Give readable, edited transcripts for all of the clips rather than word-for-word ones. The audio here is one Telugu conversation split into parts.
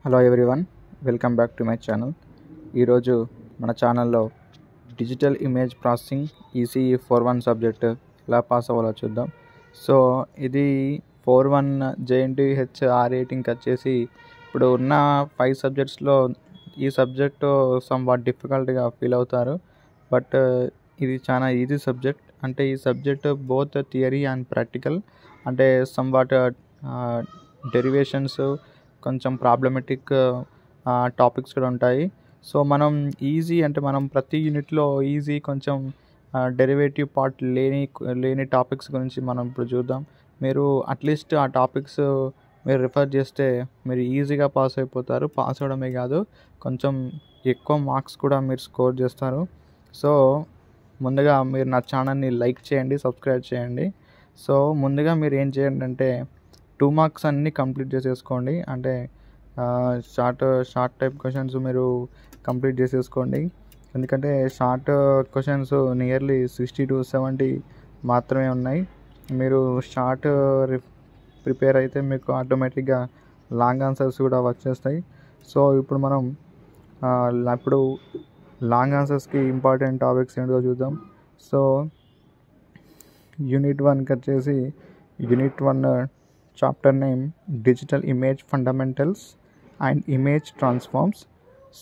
Hello everyone, welcome back to my channel. ఈరోజు మన ఛానల్లో digital image processing ECE 4-1 subject ఎలా పాస్ అవ్వాలో చూద్దాం. సో ఇది 4-1 JNTH రేటింగ్కి వచ్చేసి ఇప్పుడు ఉన్న 5 సబ్జెక్ట్స్లో ఈ సబ్జెక్టు సమ్వాట్ డిఫికల్ట్గా ఫీల్ అవుతారు. బట్ ఇది చాలా ఈజీ సబ్జెక్ట్. అంటే ఈ subject both theory and practical. అంటే సమ్వాట్ డెరివేషన్స్, కొంచెం ప్రాబ్లమెటిక్ టాపిక్స్ కూడా ఉంటాయి. సో మనం ఈజీ అంటే మనం ప్రతి యూనిట్లో ఈజీ కొంచెం డెరివేటివ్ పార్ట్ లేని టాపిక్స్ గురించి మనం ఇప్పుడు చూద్దాం. మీరు అట్లీస్ట్ ఆ టాపిక్స్ మీరు రిఫర్ చేస్తే మీరు ఈజీగా పాస్ అయిపోతారు. పాస్ అవడమే కాదు, కొంచెం ఎక్కువ మార్క్స్ కూడా మీరు స్కోర్ చేస్తారు. సో ముందుగా మీరు నా ఛానల్ని లైక్ చేయండి, సబ్స్క్రైబ్ చేయండి. సో ముందుగా మీరు ఏం చేయండి అంటే 2 మార్క్స్ అన్నీ కంప్లీట్ చేసేసుకోండి. అంటే షార్ట్ టైప్ క్వశ్చన్స్ మీరు కంప్లీట్ చేసేసుకోండి. ఎందుకంటే షార్ట్ క్వశ్చన్స్ నియర్లీ 60 to 70 మాత్రమే ఉన్నాయి. మీరు షార్ట్ ప్రిపేర్ అయితే మీకు ఆటోమేటిక్గా లాంగ్ ఆన్సర్స్ కూడా వచ్చేస్తాయి. సో ఇప్పుడు మనం లాంగ్ ఆన్సర్స్కి ఇంపార్టెంట్ టాపిక్స్ ఏంటో చూద్దాం. సో యూనిట్ 1కి వచ్చేసి unit 1 chapter name digital image fundamentals and image transforms.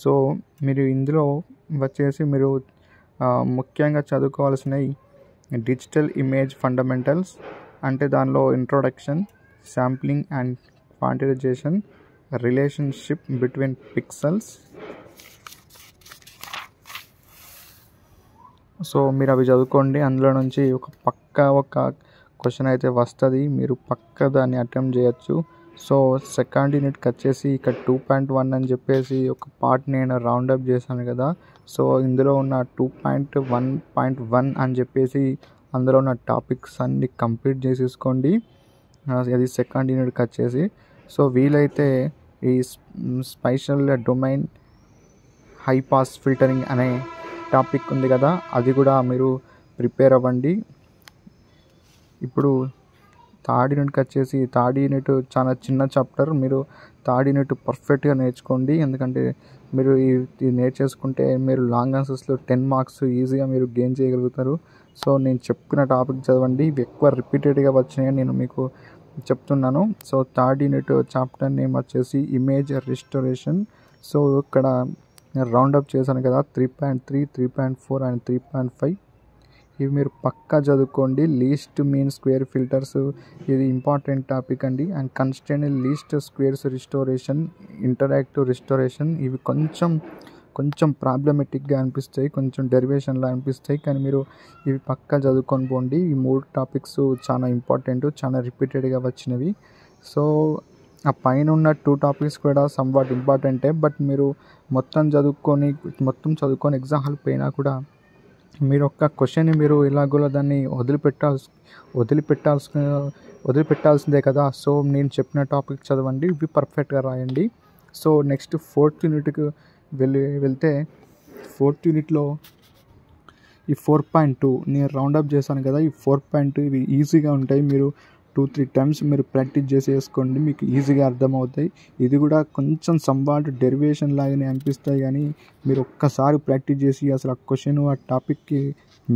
So మీరు ఇందులో వచ్చేసి మీరు ముఖ్యంగా చదువుకోవాల్సినవి డిజిటల్ ఇమేజ్ ఫండమెంటల్స్. అంటే దానిలో introduction, sampling and quantization, relationship between pixels. So మీరు అవి చదువుకోండి. అందులో నుంచి ఒక క్వశ్చన్ అయితే వస్తుంది, మీరు దాన్ని అటెంప్ట్ చేయొచ్చు. సో సెకండ్ యూనిట్కి వచ్చేసి ఇక్కడ 2.1 అని చెప్పేసి ఒక పార్ట్ నేను రౌండప్ చేశాను కదా. సో ఇందులో ఉన్న 2.1.1 అని చెప్పేసి అందులో ఉన్న టాపిక్స్ అన్ని కంప్లీట్ చేసేసుకోండి. అది సెకండ్ యూనిట్కి వచ్చేసి. సో వీలైతే ఈ స్పైషల్ డొమైన్ హై పాస్ ఫిల్టరింగ్ అనే టాపిక్ ఉంది కదా, అది కూడా మీరు ప్రిపేర్ అవ్వండి. ఇప్పుడు థర్డ్ యూనిట్కి వచ్చేసి థర్డ్ యూనిట్ చాలా చిన్న చాప్టర్. మీరు థర్డ్ యూనిట్ పర్ఫెక్ట్గా నేర్చుకోండి. ఎందుకంటే మీరు ఇది నేర్చేసుకుంటే మీరు లాంగ్ ఆన్సర్స్లో 10 మార్క్స్ ఈజీగా మీరు గెయిన్ చేయగలుగుతారు. సో నేను చెప్పిన టాపిక్ చదవండి. ఇవి ఎక్కువ రిపీటెడ్గా వచ్చినాయి, నేను మీకు చెప్తున్నాను. So third unit chapter name వచ్చేసి ఇమేజ్ రిస్టోరేషన్. సో ఇక్కడ నేను రౌండప్ చేశాను కదా, 3.3, 3.4 అండ్ 3.5. ఇవి మీరు పక్కా చదువుకోండి. లీస్ట్ మీన్ స్క్వేర్ ఫిల్టర్స్ ఇది ఇంపార్టెంట్ టాపిక్ అండి. And constant least squares restoration, interactive restoration, ఇవి కొంచెం ప్రాబ్లమెటిక్గా అనిపిస్తాయి, కొంచెం డెరివేషన్లా అనిపిస్తాయి, కానీ మీరు ఇవి పక్కా చదువుకొని పోండి. ఈ 3 టాపిక్స్ చాలా ఇంపార్టెంట్, చాలా రిపీటెడ్గా వచ్చినవి. సో ఆ పైన ఉన్న 2 టాపిక్స్ కూడా సమ్వాట్ ఇంపార్టెంటే. బట్ మీరు మొత్తం చదువుకొని ఎగ్జామ్ హాల్ పోయినా కూడా మీరు ఒక్క క్వశ్చన్ని మీరు ఎలాగోలా దాన్ని వదిలిపెట్టాల్సిందే కదా. సో నేను చెప్పిన టాపిక్ చదవండి, ఇవి పర్ఫెక్ట్గా రాయండి. సో నెక్స్ట్ 4th యూనిట్కి వెళ్తే 4th యూనిట్లో ఈ 4.2 నేను రౌండప్ చేశాను కదా, ఈ 4.2 ఇవి ఈజీగా ఉంటాయి. మీరు 2-3 టైమ్స్ మీరు ప్రాక్టీస్ చేసేసుకోండి, మీకు ఈజీగా అర్థమవుతాయి. ఇది కూడా కొంచెం సంవాట్ డెరివేషన్ లాగానే అనిపిస్తాయి, కానీ మీరు ఒక్కసారి ప్రాక్టీస్ చేసి అసలు ఆ క్వశ్చన్ ఆ టాపిక్కి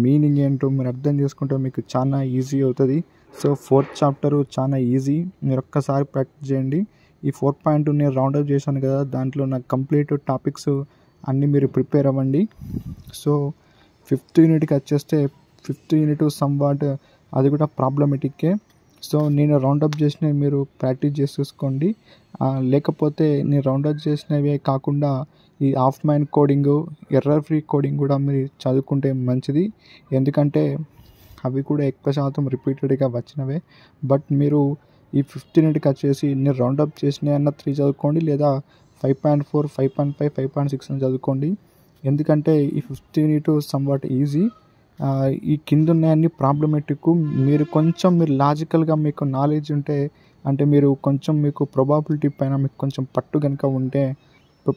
మీనింగ్ ఏంటో మీరు అర్థం చేసుకుంటే మీకు చాలా ఈజీ అవుతుంది. సో 4th చాప్టర్ చాలా ఈజీ, మీరు ఒక్కసారి ప్రాక్టీస్ చేయండి. ఈ 4.2 నేను రౌండప్ చేశాను కదా, దాంట్లో నాకు కంప్లీట్ టాపిక్స్ అన్నీ మీరు ప్రిపేర్ అవ్వండి. సో 5th యూనిట్కి వచ్చేస్తే 5th యూనిట్ సంవాట్ అది కూడా ప్రాబ్లమెటిక్కే. సో నేను రౌండప్ చేసినవి మీరు ప్రాక్టీస్ చేసేసుకోండి. లేకపోతే నేను రౌండప్ చేసినవే కాకుండా ఈ Huffman coding, error free coding కూడా మీరు చదువుకుంటే మంచిది. ఎందుకంటే అవి కూడా ఎక్కువ శాతం రిపీటెడ్గా వచ్చినవే. బట్ మీరు ఈ 5th యూనిట్కి వచ్చేసి నేను రౌండప్ చేసినవి అన్న 3 చదువుకోండి, లేదా 5.4, 5.5, 5.6 అని చదువుకోండి. ఎందుకంటే ఈ 5th యూనిట్ సమ్వాట్ ఈజీ. ఈ కింద ఉన్నాయన్నీ ప్రాబ్లమెటిక్. మీరు లాజికల్గా మీకు నాలెడ్జ్ ఉంటే, అంటే మీకు ప్రాబబిలిటీ పైన మీకు కొంచెం పట్టు కనుక ఉంటే,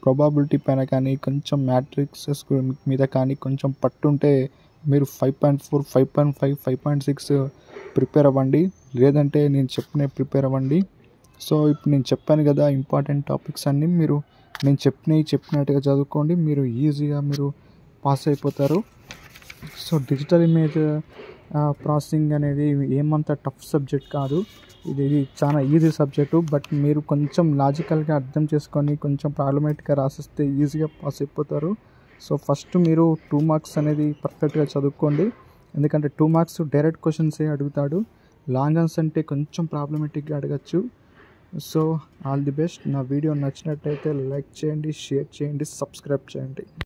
ప్రాబబిలిటీ పైన కానీ కొంచెం మ్యాట్రిక్సెస్ మీద కానీ కొంచెం పట్టు ఉంటే మీరు 5.4, 5.5, 5.6 ప్రిపేర్ అవ్వండి. లేదంటే నేను చెప్పిన ప్రిపేర్ అవ్వండి. సో ఇప్పుడు నేను చెప్పాను కదా ఇంపార్టెంట్ టాపిక్స్ అన్నీ మీరు నేను చెప్పినట్టుగా చదువుకోండి, మీరు ఈజీగా మీరు పాస్ అయిపోతారు. సో డిజిటల్ ఇమేజ్ ప్రాసెసింగ్ అనేది ఏమంత టఫ్ సబ్జెక్ట్ కాదు, ఇది చాలా ఈజీ సబ్జెక్టు. బట్ మీరు కొంచెం లాజికల్గా అర్థం చేసుకొని కొంచెం ప్రాబ్లమేటిక్గా రాసిస్తే ఈజీగా పాస్ అయిపోతారు. సో ఫస్ట్ మీరు 2 మార్క్స్ అనేది పర్ఫెక్ట్గా చదువుకోండి, ఎందుకంటే 2 మార్క్స్ డైరెక్ట్ క్వశ్చన్సే అడుగుతాడు. లాంగ్ ఆన్సర్ అంటే కొంచెం ప్రాబ్లమేటిక్గా అడగచ్చు. So all the best. నా వీడియో నచ్చినట్టయితే లైక్ చేయండి, షేర్ చేయండి, సబ్స్క్రైబ్ చేయండి.